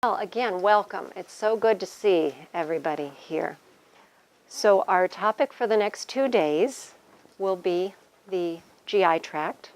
Well, again, welcome. It's so good to see everybody here. So our topic for the next 2 days will be the GI tract.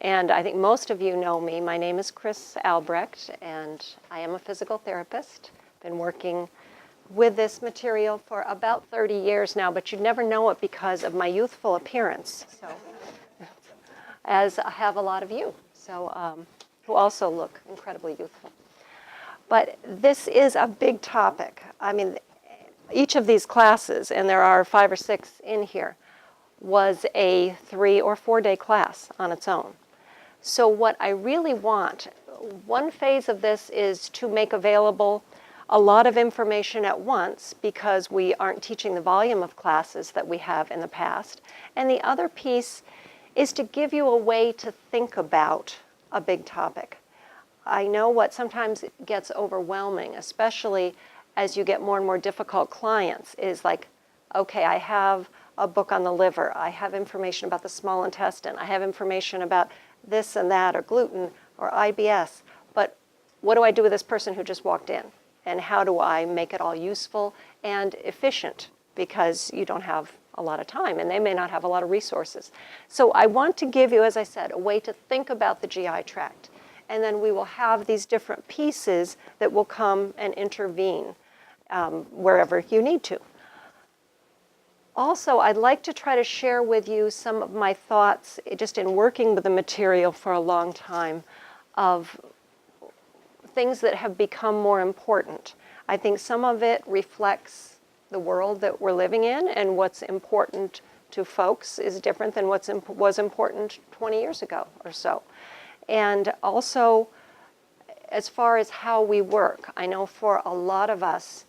And I think most of you know me. My name is Chris Albrecht, and I am a physical therapist. Been working with this material for about 30 years now, but you'd never know it because of my youthful appearance. So, as I have a lot of you, so who also look incredibly youthful. But this is a big topic. I mean, each of these classes, and there are 5 or 6 in here, was a 3 or 4 day class on its own. So what I really want, one phase of this is to make available a lot of information at once because we aren't teaching the volume of classes that we have in the past. And the other piece is to give you a way to think about a big topic. I know what sometimes gets overwhelming, especially as you get more and more difficult clients, is like, okay, I have a book on the liver, I have information about the small intestine, I have information about this and that, or gluten, or IBS, but what do I do with this person who just walked in? And how do I make it all useful and efficient? Because you don't have a lot of time, and they may not have a lot of resources. So I want to give you, as I said, a way to think about the GI tract. And then we will have these different pieces that will come and intervene wherever you need to. Also, I'd like to try to share with you some of my thoughts, just in working with the material for a long time, of things that have become more important. I think some of it reflects the world that we're living in, and what's important to folks is different than what was important 20 years ago or so. And also, as far as how we work, I know for a lot of us,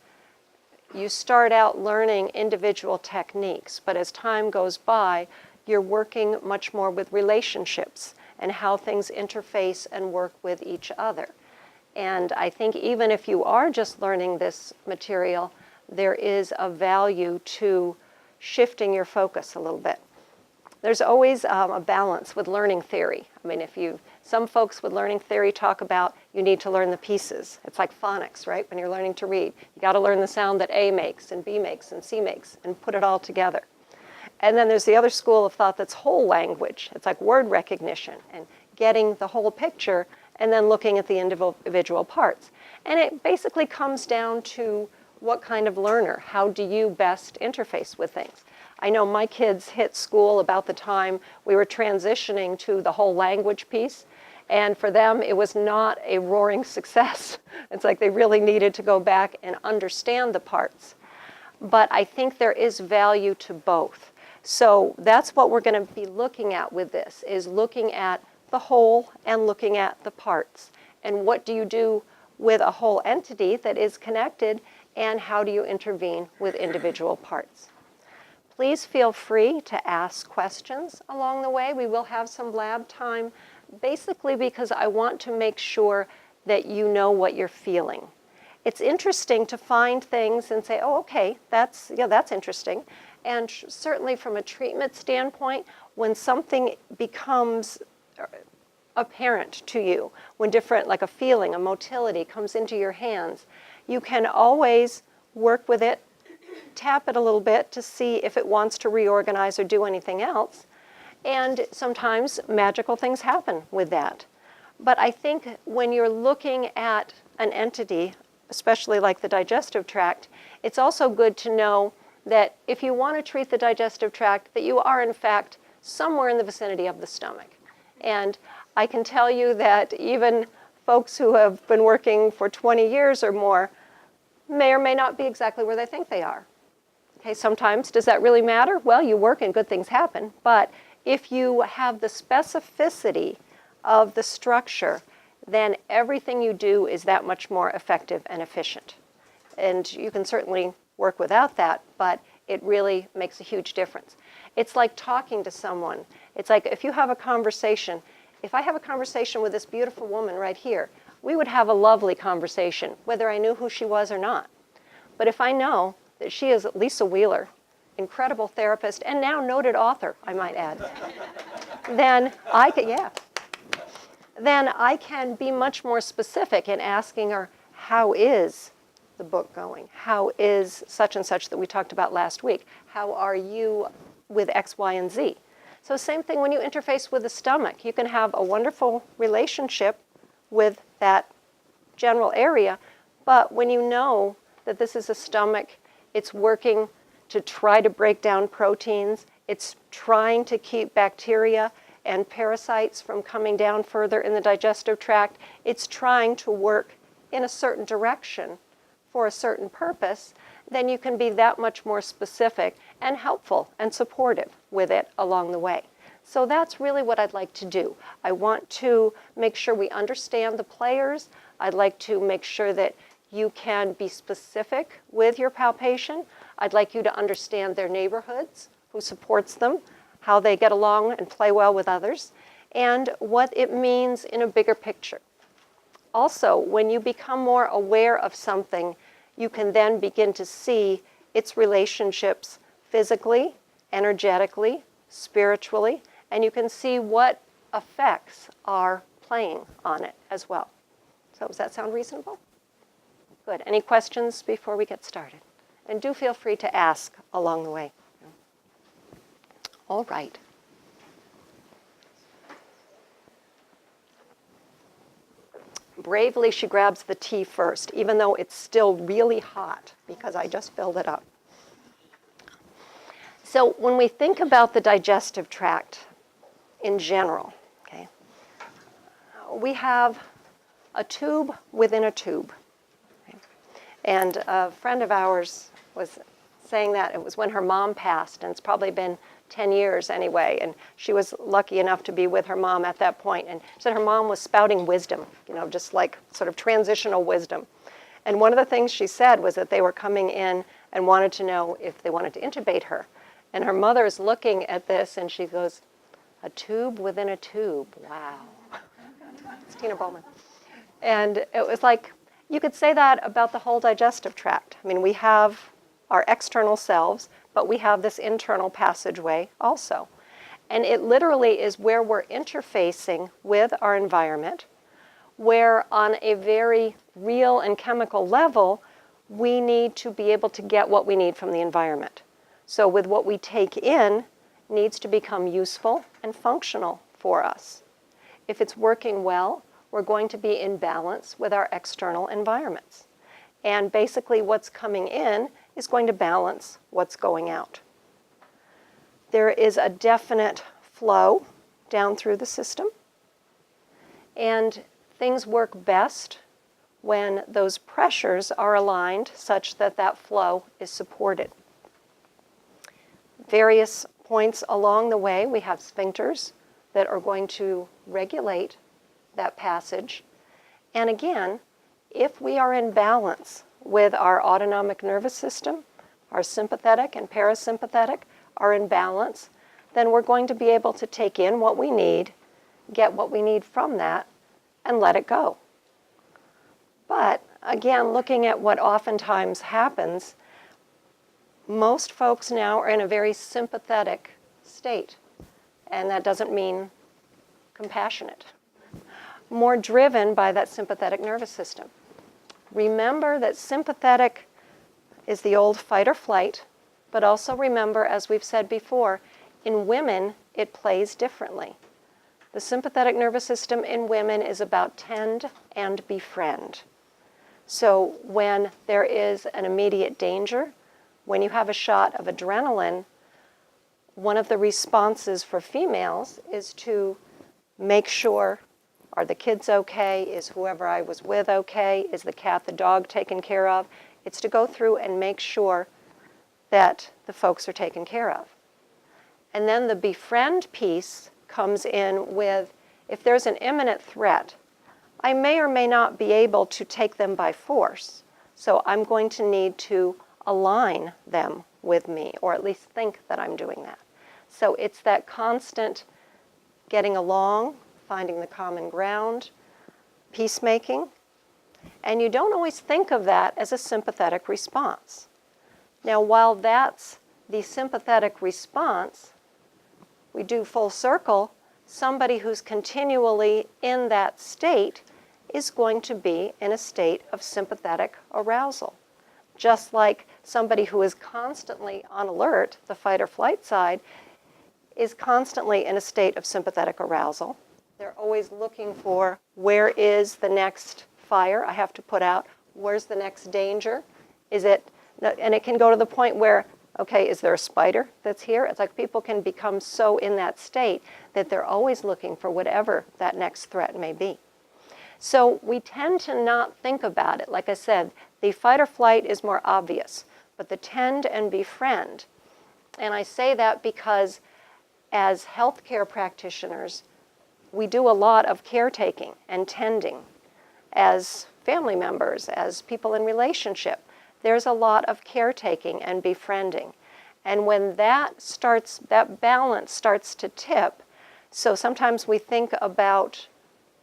you start out learning individual techniques, but as time goes by, you're working much more with relationships and how things interface and work with each other. And I think even if you are just learning this material, there is a value to shifting your focus a little bit. There's always a balance with learning theory. I mean, some folks with learning theory talk about you need to learn the pieces. It's like phonics, right? When you're learning to read, you got to learn the sound that A makes and B makes and C makes and put it all together. And then there's the other school of thought that's whole language. It's like word recognition and getting the whole picture and then looking at the individual parts. And it basically comes down to what kind of learner, how do you best interface with things? I know my kids hit school about the time we were transitioning to the whole language piece, and for them it was not a roaring success. It's like they really needed to go back and understand the parts. But I think there is value to both. So that's what we're going to be looking at with this, is looking at the whole and looking at the parts. And what do you do with a whole entity that is connected, and how do you intervene with individual parts? Please feel free to ask questions along the way. We will have some lab time, basically because I want to make sure that you know what you're feeling. It's interesting to find things and say, oh, okay, that's interesting. And certainly from a treatment standpoint, when something becomes apparent to you, when different, like a feeling, a motility comes into your hands, you can always work with it, tap it a little bit to see if it wants to reorganize or do anything else. And sometimes magical things happen with that. But I think when you're looking at an entity, especially like the digestive tract, it's also good to know that if you want to treat the digestive tract, that you are in fact somewhere in the vicinity of the stomach. And I can tell you that even folks who have been working for 20 years or more may or may not be exactly where they think they are. Okay, sometimes, does that really matter? Well, you work and good things happen, but if you have the specificity of the structure, then everything you do is that much more effective and efficient. And you can certainly work without that, but it really makes a huge difference. It's like talking to someone. It's like if you have a conversation, if I have a conversation with this beautiful woman right here, we would have a lovely conversation, whether I knew who she was or not. But if I know that she is Lisa Wheeler, incredible therapist, and now noted author, I might add, then I can be much more specific in asking her, how is the book going? How is such and such that we talked about last week? How are you with X, Y, and Z? So same thing when you interface with the stomach. You can have a wonderful relationship with that general area, but when you know that this is a stomach, it's working to try to break down proteins, it's trying to keep bacteria and parasites from coming down further in the digestive tract, it's trying to work in a certain direction for a certain purpose, then you can be that much more specific and helpful and supportive with it along the way. So that's really what I'd like to do. I want to make sure we understand the players. I'd like to make sure that you can be specific with your palpation. I'd like you to understand their neighborhoods, who supports them, how they get along and play well with others, and what it means in a bigger picture. Also, when you become more aware of something, you can then begin to see its relationships physically, energetically, spiritually, and you can see what effects are playing on it as well. So does that sound reasonable? Good. Any questions before we get started? And do feel free to ask along the way. All right. Bravely, she grabs the tea first, even though it's still really hot, because I just filled it up. So when we think about the digestive tract in general, okay, we have a tube within a tube. Okay? And a friend of ours was saying that it was when her mom passed, and it's probably been 10 years anyway, and she was lucky enough to be with her mom at that point, and she said her mom was spouting wisdom, you know, just like sort of transitional wisdom. And one of the things she said was that they were coming in and wanted to know if they wanted to intubate her. And her mother's looking at this, and she goes, "A tube within a tube, wow." It's Tina Bowman. And it was like, you could say that about the whole digestive tract. I mean, we have our external selves, but we have this internal passageway also. And it literally is where we're interfacing with our environment, where on a very real and chemical level, we need to be able to get what we need from the environment. So with what we take in, needs to become useful and functional for us. If it's working well, we're going to be in balance with our external environments. And basically what's coming in is going to balance what's going out. There is a definite flow down through the system, and things work best when those pressures are aligned such that that flow is supported. Various points along the way, we have sphincters that are going to regulate that passage. And again, if we are in balance with our autonomic nervous system, our sympathetic and parasympathetic are in balance, then we're going to be able to take in what we need, get what we need from that, and let it go. But again, looking at what oftentimes happens, most folks now are in a very sympathetic state, and that doesn't mean compassionate. More driven by that sympathetic nervous system. Remember that sympathetic is the old fight or flight, but also remember, as we've said before, in women it plays differently. The sympathetic nervous system in women is about tend and befriend. So when there is an immediate danger, when you have a shot of adrenaline, one of the responses for females is to make sure, are the kids okay? Is whoever I was with okay? Is the cat, the dog taken care of? It's to go through and make sure that the folks are taken care of. And then the befriend piece comes in with, if there's an imminent threat, I may or may not be able to take them by force. So I'm going to need to align them with me, or at least think that I'm doing that. So it's that constant getting along, finding the common ground, peacemaking. And you don't always think of that as a sympathetic response. Now, while that's the sympathetic response, we do full circle, somebody who's continually in that state is going to be in a state of sympathetic arousal. Just like somebody who is constantly on alert, the fight or flight side, is constantly in a state of sympathetic arousal. They're always looking for, where is the next fire I have to put out? Where's the next danger? Is it, and it can go to the point where, okay, is there a spider that's here? It's like people can become so in that state that they're always looking for whatever that next threat may be. So we tend to not think about it. Like I said, the fight or flight is more obvious, but the tend and befriend. And I say that because as healthcare practitioners, we do a lot of caretaking and tending. As family members, as people in relationship, there's a lot of caretaking and befriending. And when that balance starts to tip, so sometimes we think about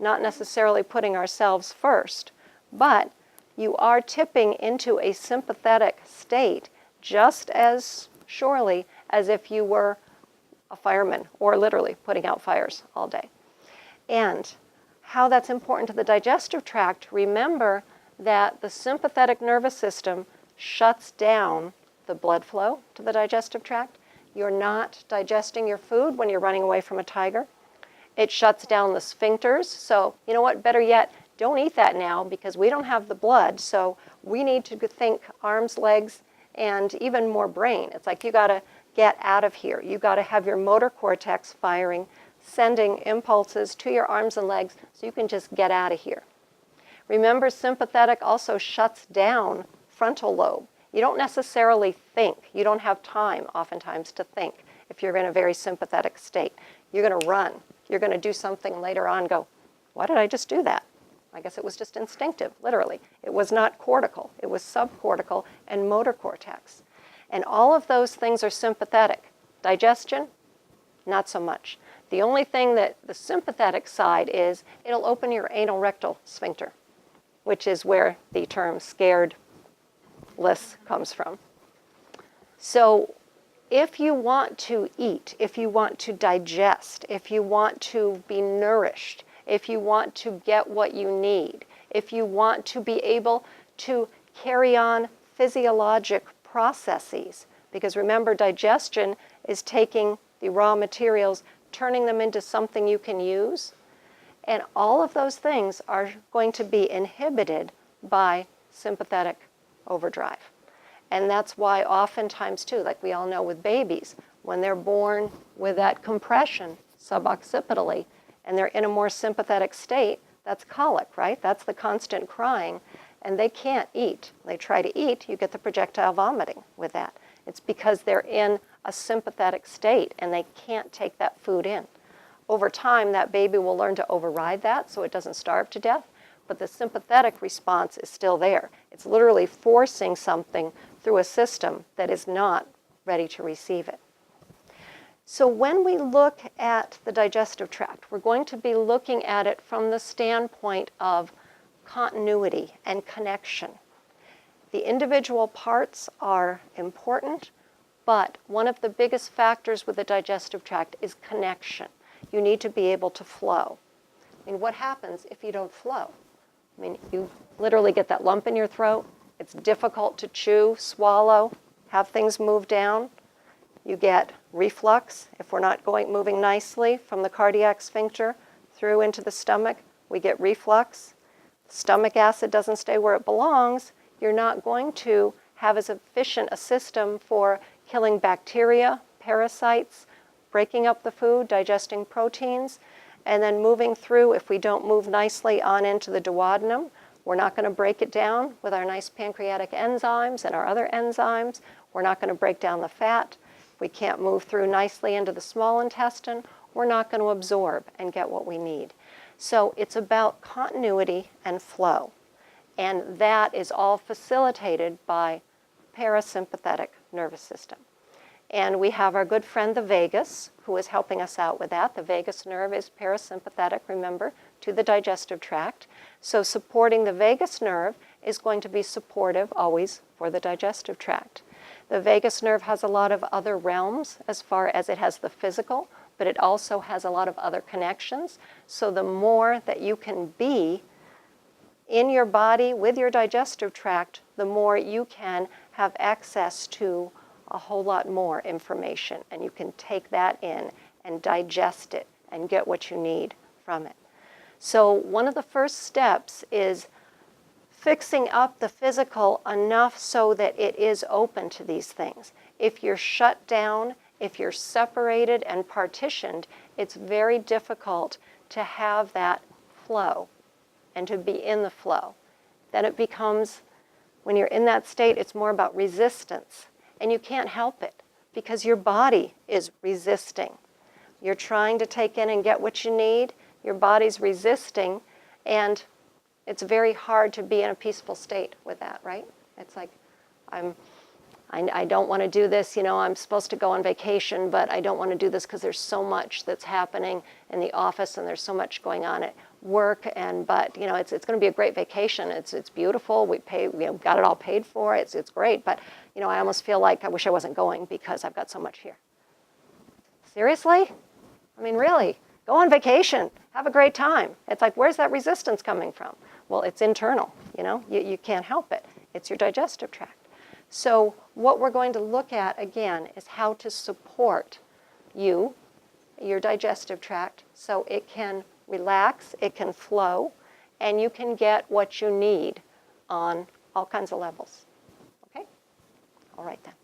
not necessarily putting ourselves first, but you are tipping into a sympathetic state just as surely as if you were a fireman or literally putting out fires all day. And how that's important to the digestive tract, remember that the sympathetic nervous system shuts down the blood flow to the digestive tract. You're not digesting your food when you're running away from a tiger. It shuts down the sphincters. So, you know what, better yet, don't eat that now because we don't have the blood. So we need to think arms, legs, and even more brain. It's like you got to get out of here. You got to have your motor cortex firing, sending impulses to your arms and legs so you can just get out of here. Remember, sympathetic also shuts down frontal lobe. You don't necessarily think. You don't have time oftentimes to think if you're in a very sympathetic state. You're going to run. You're going to do something later on, go, why did I just do that? I guess it was just instinctive, literally. It was not cortical. It was subcortical and motor cortex. And all of those things are sympathetic. Digestion, not so much. The only thing that the sympathetic side is, it'll open your anal rectal sphincter, which is where the term scaredless comes from. So if you want to eat, if you want to digest, if you want to be nourished, if you want to get what you need, if you want to be able to carry on physiologic processes, because remember, digestion is taking the raw materials, turning them into something you can use, and all of those things are going to be inhibited by sympathetic overdrive. And that's why oftentimes too, like we all know with babies, when they're born with that compression suboccipitally and they're in a more sympathetic state, that's colic, right? That's the constant crying, and they can't eat. They try to eat, you get the projectile vomiting with that. It's because they're in a sympathetic state and they can't take that food in. Over time, that baby will learn to override that so it doesn't starve to death, but the sympathetic response is still there. It's literally forcing something through a system that is not ready to receive it. So when we look at the digestive tract, we're going to be looking at it from the standpoint of continuity and connection. The individual parts are important, but one of the biggest factors with the digestive tract is connection. You need to be able to flow. I mean, what happens if you don't flow? I mean, you literally get that lump in your throat. It's difficult to chew, swallow, have things move down. You get reflux. If we're not moving nicely from the cardiac sphincter through into the stomach, we get reflux. Stomach acid doesn't stay where it belongs. You're not going to have as efficient a system for killing bacteria, parasites, breaking up the food, digesting proteins, and then moving through. If we don't move nicely on into the duodenum, we're not going to break it down with our nice pancreatic enzymes and our other enzymes. We're not going to break down the fat. We can't move through nicely into the small intestine. We're not going to absorb and get what we need. So it's about continuity and flow. And that is all facilitated by parasympathetic nervous system. And we have our good friend the vagus, who is helping us out with that. The vagus nerve is parasympathetic, remember, to the digestive tract. So supporting the vagus nerve is going to be supportive always for the digestive tract. The vagus nerve has a lot of other realms as far as it has the physical, but it also has a lot of other connections. So the more that you can be in your body with your digestive tract, the more you can have access to a whole lot more information, and you can take that in and digest it and get what you need from it. So one of the first steps is fixing up the physical enough so that it is open to these things. If you're shut down, if you're separated and partitioned, it's very difficult to have that flow and to be in the flow. Then it becomes, when you're in that state, it's more about resistance. And you can't help it because your body is resisting. You're trying to take in and get what you need, your body's resisting, and it's very hard to be in a peaceful state with that, right? It's like, I don't want to do this, I'm supposed to go on vacation, but I don't want to do this because there's so much that's happening in the office and there's so much going on at work, but it's going to be a great vacation. It's beautiful. We got it all paid for. It's great, but I almost feel like I wish I wasn't going because I've got so much here. Seriously? I mean, really? Go on vacation. Have a great time. It's like, where's that resistance coming from? Well, it's internal. You can't help it. It's your digestive tract. So what we're going to look at, again, is how to support your digestive tract, so it can relax, it can flow, and you can get what you need on all kinds of levels. Okay? All right then.